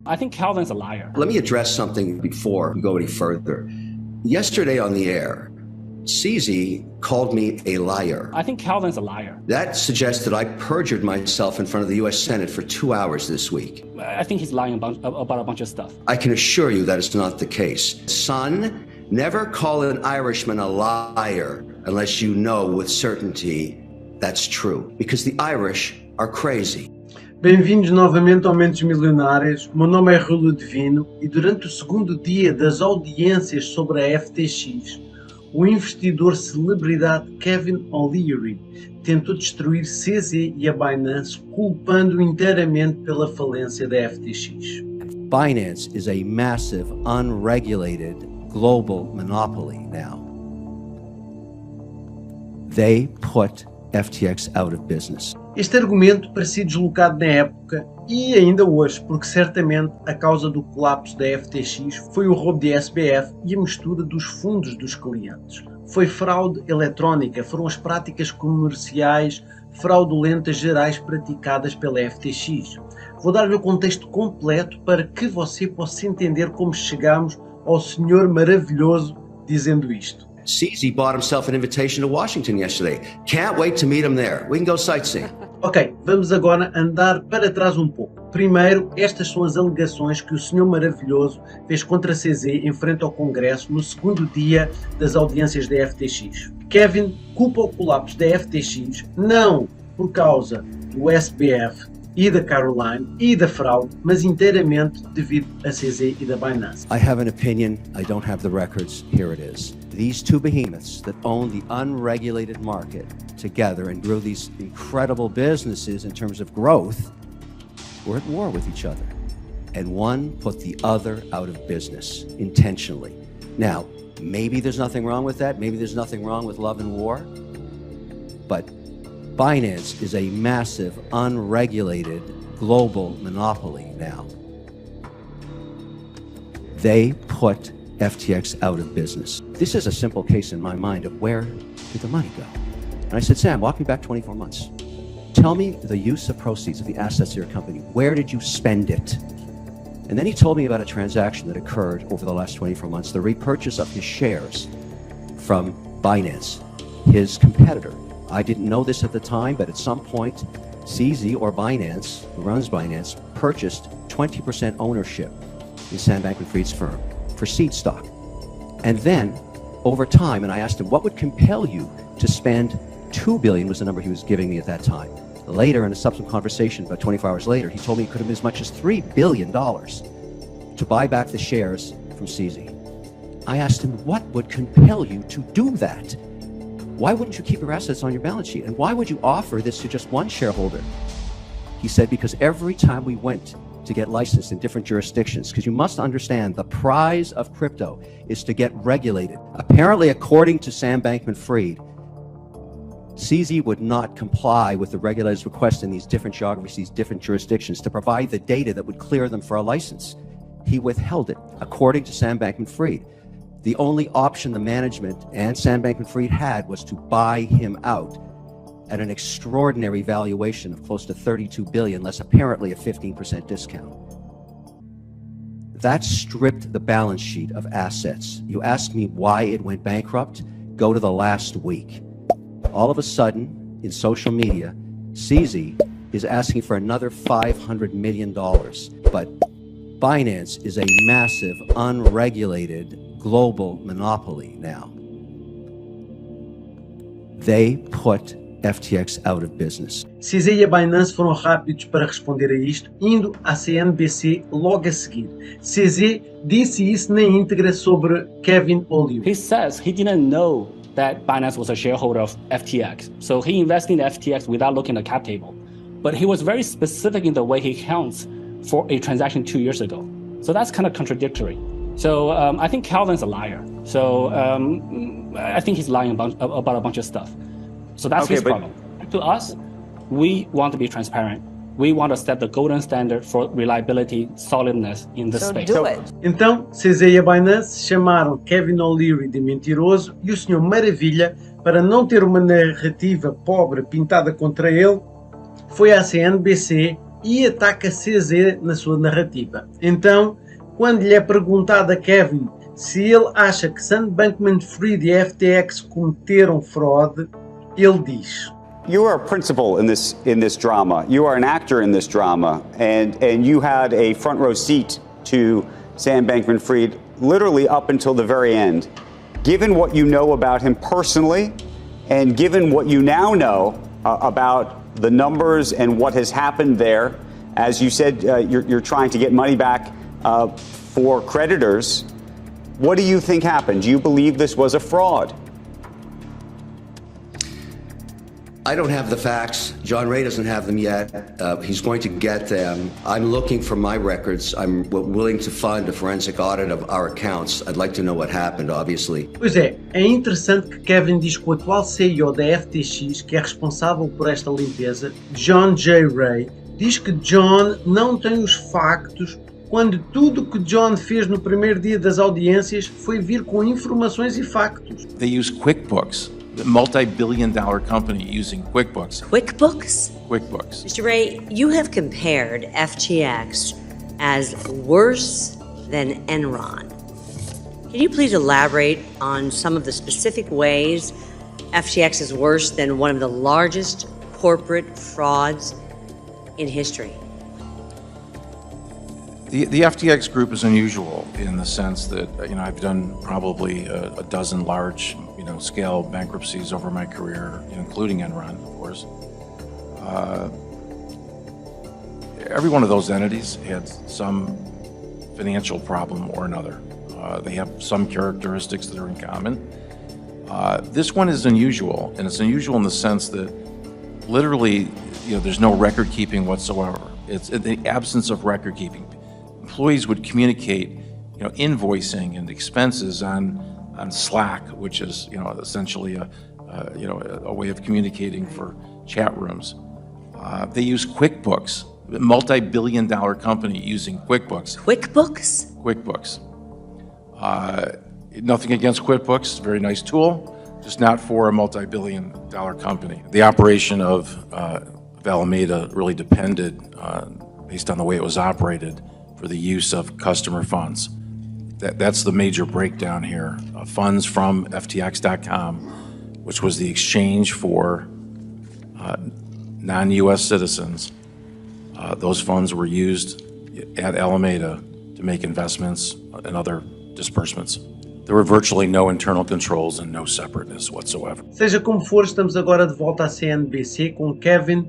I think Calvin's a liar. Let me address something before we go any further. Yesterday on the air, CZ called me a liar. I think Calvin's a liar. That suggests that I perjured myself in front of the U.S. Senate for 2 hours this week. I think he's lying about a bunch of stuff. I can assure you that is not the case. Son, never call an Irishman a liar unless you know with certainty that's true, because the Irish are crazy. Bem-vindos novamente ao Mentes Milionárias. Meu nome é Rui Divino e durante o segundo dia das audiências sobre a FTX, o investidor celebridade Kevin O'Leary tentou destruir CZ e a Binance, culpando inteiramente pela falência da FTX. Binance is a massive, unregulated global monopoly now. They put FTX out of business. Este argumento parecia deslocado na época e ainda hoje, porque certamente a causa do colapso da FTX foi o roubo de SBF e a mistura dos fundos dos clientes. Foi fraude eletrónica, foram as práticas comerciais fraudulentas gerais praticadas pela FTX. Vou dar-lhe o contexto completo para que você possa entender como chegamos ao senhor maravilhoso dizendo isto. CZ bought himself an invitation to Washington yesterday. Can't wait to meet him there. We can go sightseeing. Ok, vamos agora andar para trás um pouco. Primeiro, estas são as alegações que o senhor maravilhoso fez contra CZ em frente ao Congresso no segundo dia das audiências da FTX. Kevin culpa o colapso da FTX não por causa do SBF e da Caroline e da fraude, mas inteiramente devido a CZ e da Binance. I have an opinion, I don't have the records, here it is. These two behemoths that own the unregulated market together and grew these incredible businesses in terms of growth were at war with each other. And one put the other out of business intentionally. Now, maybe there's nothing wrong with that. Maybe there's nothing wrong with love and war. But Binance is a massive, unregulated global monopoly now. They put FTX out of business. This is a simple case in my mind of where did the money go? And I said, Sam, walk me back 24 months. Tell me the use of proceeds of the assets of your company. Where did you spend it? And then he told me about a transaction that occurred over the last 24 months, the repurchase of his shares from Binance, his competitor. I didn't know this at the time, but at some point, CZ or Binance, who runs Binance, purchased 20% ownership in Sam Bankman-Fried's firm for seed stock. And then, over time, and I asked him, what would compel you to spend $2 billion was the number he was giving me at that time. Later, in a subsequent conversation, about 24 hours later, he told me it could have been as much as $3 billion to buy back the shares from CZ. I asked him, what would compel you to do that? Why wouldn't you keep your assets on your balance sheet? And why would you offer this to just one shareholder? He said, because every time we went to get licensed in different jurisdictions, because you must understand the prize of crypto is to get regulated. Apparently, according to Sam Bankman-Fried, CZ would not comply with the regulators' request in these different geographies, these different jurisdictions, to provide the data that would clear them for a license. He withheld it, according to Sam Bankman-Fried. The only option the management and Sam Bankman-Fried had was to buy him out at an extraordinary valuation of close to $32 billion, less apparently a 15% discount. That stripped the balance sheet of assets. You ask me why it went bankrupt? Go to the last week. All of a sudden, in social media, CZ is asking for another $500 million. But Binance is a massive, unregulated global monopoly now. They put FTX out of business. CZ e a Binance foram rápidos para responder a isto, indo à CNBC logo a seguir. CZ disse isso na íntegra sobre Kevin O'Leary. He says he didn't know that Binance was a shareholder of FTX. So he invested in FTX without looking at the cap table. But he was very specific in the way he counts for a transaction 2 years ago. So that's kind of contradictory. So I think Calvin's a liar. So I think he's lying about a bunch of stuff. So that's his problem. To us, we want to be transparent. We want to set the golden standard for reliability, solidness in this space. Do it. Então, CZ e a Binance chamaram Kevin O'Leary de mentiroso e o Senhor Maravilha, para não ter uma narrativa pobre pintada contra ele, foi à CNBC e ataca CZ na sua narrativa. Então, quando lhe é perguntado a Kevin se ele acha que Sam Bankman-Fried e a FTX cometeram fraude, ele diz: You are a principal in this drama. You are an actor in this drama, and you had a front row seat to Sam Bankman-Fried literally up until the very end. Given what you know about him personally, and given what you now know about the numbers and what has happened there, as you said, you're trying to get money back for creditors. What do you think happened? Do you believe this was a fraud? I don't have the facts. John Ray doesn't have them yet. He's going to get them. I'm looking for my records. I'm willing to fund a forensic audit of our accounts. I'd like to know what happened, obviously. Pois é interessante que Kevin diz que o atual CEO da FTX, que é responsável por esta limpeza, John J. Ray, diz que John não tem os factos, quando tudo que John fez no primeiro dia das audiências foi vir com informações e factos. They use QuickBooks, a multi-billion-dollar company using QuickBooks. QuickBooks? QuickBooks. Mr. Ray, you have compared FTX as worse than Enron. Can you please elaborate on some of the specific ways FTX is worse than one of the largest corporate frauds in history? The FTX group is unusual in the sense that, I've done probably a dozen large, scale bankruptcies over my career, including Enron, of course. Every one of those entities had some financial problem or another. They have some characteristics that are in common. This one is unusual, and it's unusual in the sense that literally, there's no record keeping whatsoever. It's in the absence of record keeping. Employees would communicate, invoicing and expenses on Slack, which is, essentially a way of communicating for chat rooms. They use QuickBooks, a multi-billion-dollar company using QuickBooks. QuickBooks? QuickBooks. Nothing against QuickBooks, it's a very nice tool, just not for a multi-billion-dollar company. The operation of Alameda really depended, based on the way it was operated, for the use of customer funds. That's the major breakdown here. Funds from FTX.com, which was the exchange for non-U.S. citizens. Those funds were used at Alameda to make investments and other disbursements. There were virtually no internal controls and no separateness whatsoever. Seja como for, estamos agora de volta à CNBC com Kevin,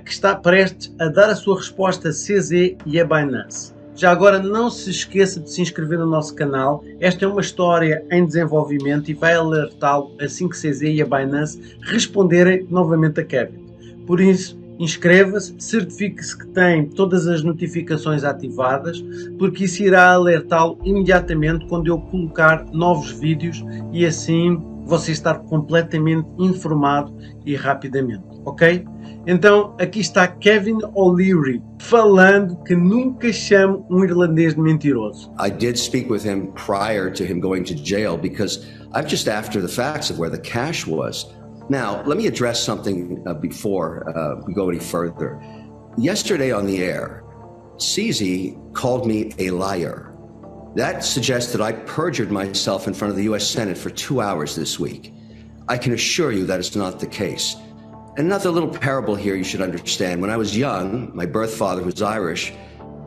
que está prestes a dar a sua resposta a CZ e a Binance. Já agora, não se esqueça de se inscrever no nosso canal. Esta é uma história em desenvolvimento e vai alertá-lo assim que CZ e a Binance responderem novamente a Kevin. Por isso, inscreva-se, certifique-se que tem todas as notificações ativadas, porque isso irá alertá-lo imediatamente quando eu colocar novos vídeos e assim você estar completamente informado e rapidamente, ok? Então, aqui está Kevin O'Leary falando que nunca chama irlandês de mentiroso. I did speak with him prior to him going to jail because I'm just after the facts of where the cash was. Now, let me address something before we go any further. Yesterday on the air, CZ called me a liar. That suggests that I perjured myself in front of the U.S. Senate for 2 hours this week. I can assure you that is not the case. Another little parable here you should understand. When I was young, my birth father, who's Irish,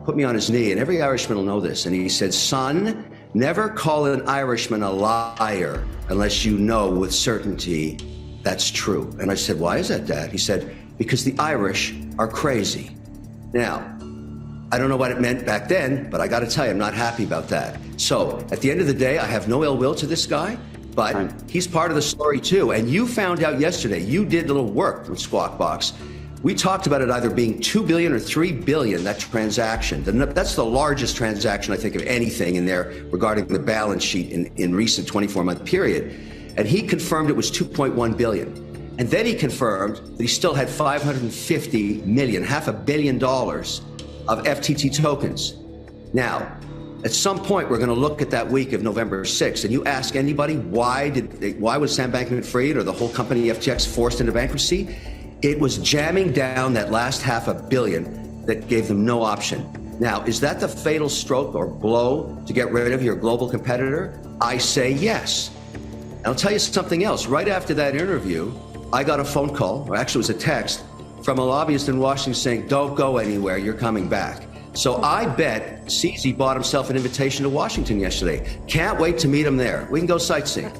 put me on his knee, and every Irishman will know this, and he said, "Son, never call an Irishman a liar unless you know with certainty that's true." And I said, "Why is that, Dad?" He said, "Because the Irish are crazy." Now, I don't know what it meant back then, but I got to tell you, I'm not happy about that. So at the end of the day, I have no ill will to this guy, but he's part of the story too. And you found out yesterday, you did a little work with Squawk Box. We talked about it either being 2 billion or 3 billion, that transaction. That's the largest transaction, I think, of anything in there regarding the balance sheet in recent 24-month period. And he confirmed it was 2.1 billion. And then he confirmed that he still had 550 million, $500 million of FTT tokens. Now, at some point, we're going to look at that week of November 6th, and you ask anybody, why was Sam Bankman-Fried or the whole company FTX forced into bankruptcy? It was jamming down that last $500 million that gave them no option. Now, is that the fatal stroke or blow to get rid of your global competitor? I say yes. And I'll tell you something else. Right after that interview, I got a phone call, or actually it was a text, from a lobbyist in Washington saying, don't go anywhere, you're coming back. So I bet CZ bought himself an invitation to Washington yesterday. Can't wait to meet him there. We can go sightseeing.